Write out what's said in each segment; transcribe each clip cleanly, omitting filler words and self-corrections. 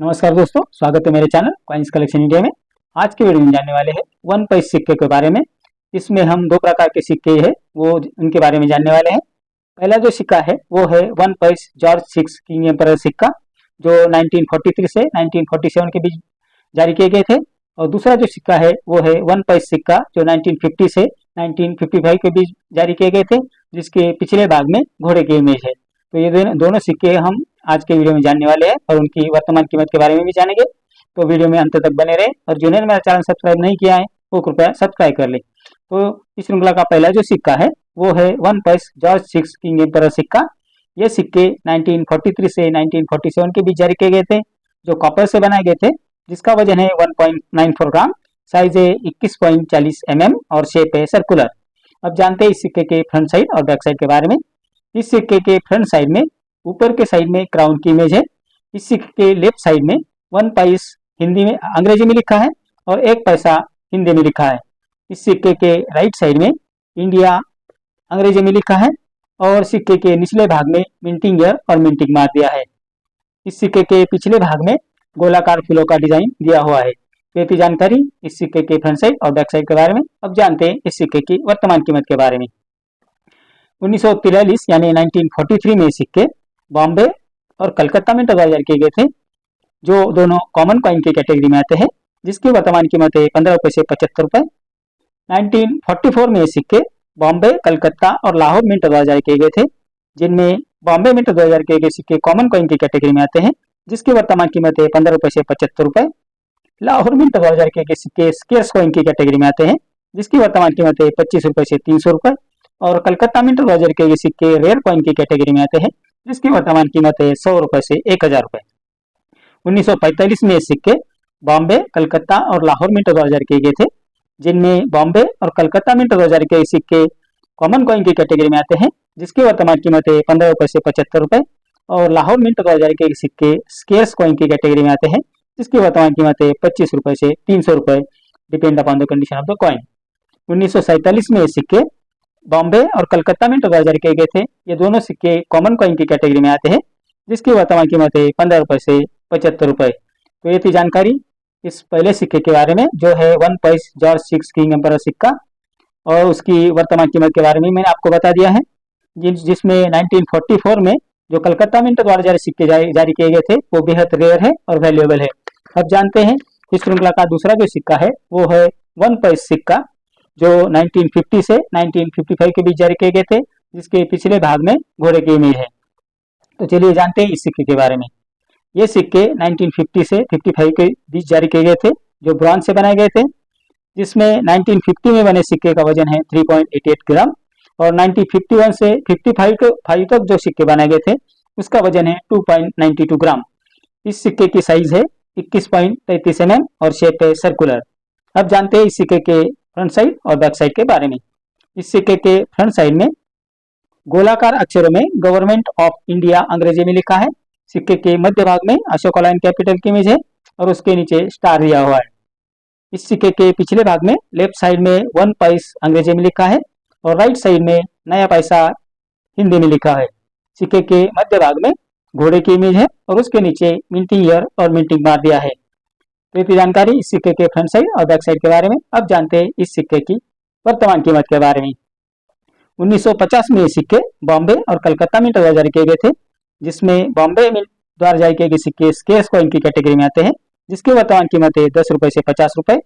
नमस्कार दोस्तों, स्वागत है मेरे चैनल कॉइन्स कलेक्शन इंडिया में। आज के वीडियो में जानने वाले हैं वन पैसे सिक्के के बारे में। इसमें हम दो प्रकार के सिक्के हैं वो उनके बारे में जानने वाले हैं। पहला जो सिक्का है वो है वन पैसे जॉर्ज सिक्स किंग एम्परर सिक्का, जो 1943 से 1947 के बीच जारी किए गए थे। और दूसरा जो सिक्का है वो है वन पैसे सिक्का, जो 1950 से 1955 के बीच जारी किए गए थे, जिसके पिछले भाग में घोड़े की इमेज है। तो ये दोनों सिक्के हम आज के वीडियो में जानने वाले हैं और उनकी वर्तमान कीमत के बारे में भी जानेंगे। तो वीडियो में अंत तक बने रहे और जिन्होंने मेरा चैनल सब्सक्राइब नहीं किया है वो कृपया सब्सक्राइब कर ले। तो इस श्रृंखला का पहला जो सिक्का है वो है वन पैसे जॉर्ज सिक्स किंग एम्परर सिक्का। ये सिक्के 1943 से 1947 के बीच जारी किए गए थे, जो कॉपर से बनाए गए थे, जिसका वजन है 1.94 ग्राम, साइज है 21.40 mm और शेप है सर्कुलर। अब जानते हैं इस सिक्के के फ्रंट साइड और बैक साइड के बारे में। इस सिक्के के फ्रंट साइड में ऊपर के साइड में क्राउन की इमेज है। इस सिक्के के लेफ्ट साइड में वन पैसे हिंदी में अंग्रेजी में लिखा है और एक पैसा हिंदी में लिखा है। इस सिक्के के राइट साइड में इंडिया अंग्रेजी में लिखा है और सिक्के के निचले भाग में मिंटिंग ईयर और मिंटिंग मार दिया है। इस सिक्के के पिछले भाग में गोलाकार फूलों का डिजाइन दिया हुआ है। ये थी जानकारी इस सिक्के के फ्रंट साइड और बैक साइड के बारे में। अब जानते हैं इस सिक्के की वर्तमान कीमत के बारे में। 1943 यानी 1943 में सिक्के बॉम्बे और कलकत्ता में तैयार किए गए थे, जो दोनों कॉमन कॉइन की कैटेगरी में आते हैं, जिसकी वर्तमान कीमत है 15 रुपये से 75 रुपये। 1944 में सिक्के बॉम्बे, कलकत्ता और लाहौर में तैयार किए गए थे, जिनमें बॉम्बे में तैयार किए गए सिक्के कॉमन कॉइन की कैटेगरी में आते हैं, जिसकी वर्तमान कीमत है 15 रुपये से 75 रुपये। लाहौर में तैयार किए गए सिक्के स्केर्स कॉइन की कैटेगरी में आते हैं, जिसकी वर्तमान कीमत है 25 रुपये से 300 रुपये। और कलकत्ता में तैयार किए गए सिक्के रेयर कॉइन की कैटेगरी में आते हैं, जिसकी वर्तमान कीमत है 100 रुपये से 1000 रुपये। 1945 में सिक्के बॉम्बे, कलकत्ता और लाहौर में तैयार किए गए थे, जिनमें बॉम्बे और कलकत्ता में तैयार किए सिक्के कॉमन कॉइन की कैटेगरी में आते हैं, जिसकी वर्तमान कीमत है 15 रुपये से 75 रुपये। और लाहौर में तैयार किए सिक्के स्केर्स कॉइन की कैटेगरी में आते हैं, जिसकी वर्तमान कीमत है 25 रुपये से 300 रुपये, depend upon the condition of the coin. 1947 में सिक्के बॉम्बे और कलकत्ता में तैयार किए गए थे। ये दोनों सिक्के कॉमन कॉइन की कैटेगरी में आते हैं, जिसकी वर्तमान कीमत है 15 रुपये से 75 रुपये। तो ये थी जानकारी इस पहले सिक्के के बारे में, जो है वन पैसे जॉर्ज सिक्स किंग एम्परर सिक्का, और उसकी वर्तमान कीमत के बारे में मैंने आपको बता दिया है। जिसमें 1944 में जो कलकत्ता में तैयार सिक्के जारी किए गए थे वो बेहद रेयर है और वैल्यूएबल है। अब जानते हैं इस श्रृंखला का दूसरा जो सिक्का है वो है वन पैसे सिक्का, जो 1950 से 1955 के बीच जारी किए गए थे, जिसके पिछले भाग में घोड़े की इमेज है। तो चलिए जानते हैं इस सिक्के के बारे में। ये सिक्के 1950 से 55 के बीच जारी किए गए थे, जो ब्रॉन्ज से बनाए गए थे, जिसमें 1950 में बने सिक्के का वजन है 3.88 ग्राम और 1951 से 55 तक जो सिक्के बनाए गए थे उसका वजन है 2.92 ग्राम। इस सिक्के की साइज है 21.33 mm और शेप है सर्कुलर। अब जानते हैं इस सिक्के के फ्रंट साइड और बैक साइड के बारे में। इस सिक्के के फ्रंट साइड में गोलाकार अक्षरों में गवर्नमेंट ऑफ इंडिया अंग्रेजी में लिखा है। सिक्के के मध्य भाग में अशोका लाइन कैपिटल की इमेज है और उसके नीचे स्टार दिया हुआ है। इस सिक्के के पिछले भाग में लेफ्ट साइड में वन पैसे अंग्रेजी में लिखा है और राइट साइड में नया पैसा हिंदी में लिखा है। सिक्के के मध्य भाग में घोड़े की इमेज है और उसके नीचे मिंटिंग ईयर और मिंटिंग मार दिया है। तो ये जानकारी इस सिक्के के फ्रंट साइड और बैक साइड के बारे में। अब जानते हैं इस सिक्के की वर्तमान कीमत के बारे में। 1950 में ये सिक्के बॉम्बे और कलकत्ता में जारी किए गए थे, जिसमें बॉम्बे में द्वारा जारी किए गए सिक्के स्केर्स कॉइन की कैटेगरी में आते हैं, जिसकी वर्तमान कीमत है 10 रुपये से 50 रुपये।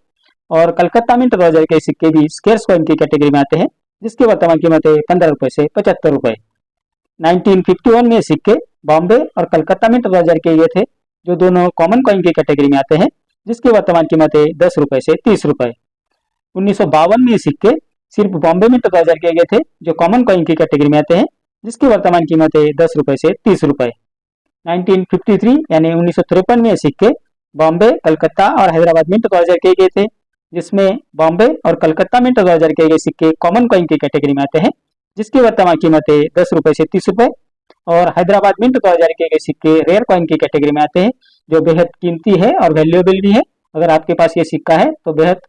और कलकत्ता में जारी किए सिक्के भी स्केर्स कॉइन की कैटेगरी में आते हैं, जिसकी वर्तमान कीमत है 15 रुपये से 75 रुपये। 1951 में सिक्के बॉम्बे और कलकत्ता में जारी किए गए थे, जो दोनों कॉमन कॉइन की कैटेगरी में आते हैं, जिसकी वर्तमान कीमत है 10 रुपये से 30 रुपये। 1952 में सिक्के सिर्फ बॉम्बे में तैयार किए गए थे, जो कॉमन कॉइन की कैटेगरी में आते हैं, जिसकी वर्तमान कीमत है 10 रुपये से 30 रुपये। 1953 यानी 1953 में सिक्के बॉम्बे, कलकत्ता और हैदराबाद में तैयार किए गए थे, जिसमें बॉम्बे और कलकत्ता में तैयार किए गए सिक्के कॉमन कॉइन की कैटेगरी में आते हैं, जिसकी वर्तमान कीमत है 10 रुपये से 30 रुपये। और हैदराबाद में तैयार किए गए सिक्के रेयर कॉइन की कैटेगरी में आते हैं, जो बेहद कीमती है और वैल्यूएबल भी है। अगर आपके पास ये सिक्का है तो बेहद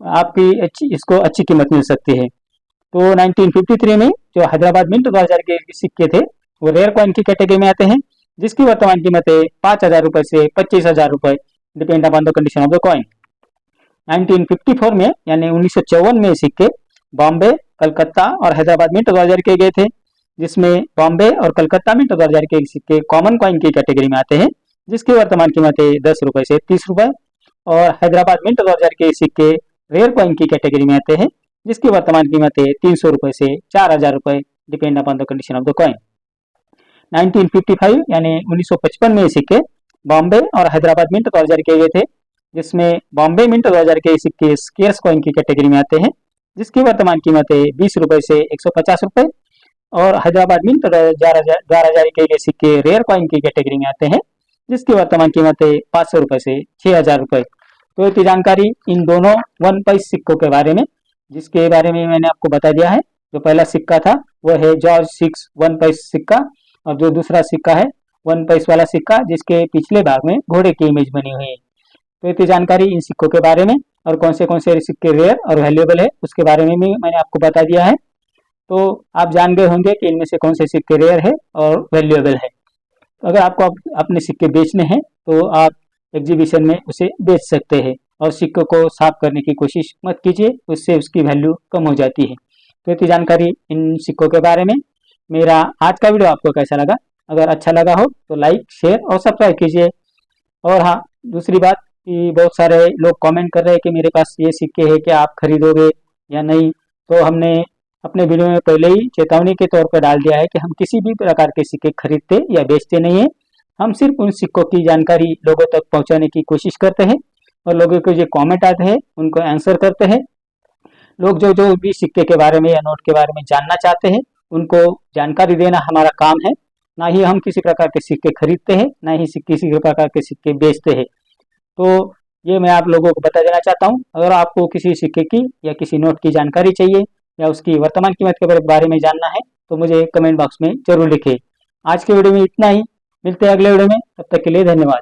आपकी इसको अच्छी कीमत मिल सकती है। तो 1953 में जो हैदराबाद मिंट 2000 के सिक्के थे वो रेयर कॉइन की कैटेगरी में आते हैं, जिसकी वर्तमान कीमत है 5,000 रुपए से 25,000 रुपए, depend upon the condition of the coin. 1954 में यानी 1954 में सिक्के बॉम्बे, कलकत्ता और हैदराबाद मिंट द्वारा जारी किए गए थे, जिसमें बॉम्बे और कलकत्ता मिंट द्वारा जारी किए सिक्के कॉमन कॉइन की कैटेगरी में आते हैं, जिसकी वर्तमान कीमत है 10 रुपए से 30 रुपए, और हैदराबाद मिंट द्वारा जारी किए सिक्के रेयर कॉइन की कैटेगरी में आते हैं, जिसकी वर्तमान कीमत है 300 रुपए से 4,000 रुपए, depend upon the condition of the coin. 1955 यानी 1955 में सिक्के बॉम्बे और हैदराबाद मिंट द्वारा जारी किए गए थे, जिसमें बॉम्बे मिंट द्वारा जारी किए सिक्के स्केर्स कॉइन की कैटेगरी में आते हैं, जिसकी वर्तमान कीमत है 20 रुपए से 150 रुपए, और हैदराबाद मिंट द्वारा जारी किए गए सिक्के रेयर कॉइन की कैटेगरी में आते हैं, जिसकी वर्तमान कीमत है 500 रुपए से 6,000 रुपए। तो इतनी जानकारी इन दोनों 1 पैसे सिक्कों के बारे में, जिसके बारे में मैंने आपको बता दिया है। जो पहला सिक्का था वो है जॉर्ज 6 1 पैसे सिक्का, और जो दूसरा सिक्का है 1 पैसे वाला सिक्का, जिसके पिछले भाग में घोड़े की इमेज बनी हुई है। तो इतनी जानकारी इन सिक्कों के बारे में और कौन से सिक्के रेयर और वैल्यूएबल है उसके बारे में भी मैंने आपको बता दिया है। तो आप जान गए होंगे कि इनमें से कौन से सिक्के रेयर है और वैल्यूएबल है। तो अगर आपको अपने सिक्के बेचने हैं तो आप एग्जीबिशन में उसे बेच सकते हैं, और सिक्कों को साफ करने की कोशिश मत कीजिए, उससे उसकी वैल्यू कम हो जाती है। तो इतनी जानकारी इन सिक्कों के बारे में। मेरा आज का वीडियो आपको कैसा लगा? अगर अच्छा लगा हो तो लाइक, शेयर और सब्सक्राइब कीजिए। और हाँ, दूसरी बात कि बहुत सारे लोग कमेंट कर रहे हैं कि मेरे पास ये सिक्के हैं, क्या आप खरीदोगे या नहीं? तो हमने अपने वीडियो में पहले ही चेतावनी के तौर पर डाल दिया है कि हम किसी भी प्रकार के सिक्के खरीदते या बेचते नहीं है। हम सिर्फ उन सिक्कों की जानकारी लोगों तक पहुंचाने की कोशिश करते हैं, और लोगों के जो कमेंट आते हैं उनको आंसर करते हैं। लोग जो जो भी सिक्के के बारे में या नोट के बारे में जानना चाहते हैं उनको जानकारी देना हमारा काम है। ना ही हम किसी प्रकार के सिक्के खरीदते हैं, ना ही किसी प्रकार के सिक्के बेचते हैं। तो ये मैं आप लोगों को बता देना चाहता हूँ। अगर आपको किसी सिक्के की या किसी नोट की जानकारी चाहिए या उसकी वर्तमान कीमत के बारे में जानना है तो मुझे कमेंट बॉक्स में जरूर लिखें। आज के वीडियो में इतना ही, मिलते हैं अगले वीडियो में, तब तक के लिए धन्यवाद।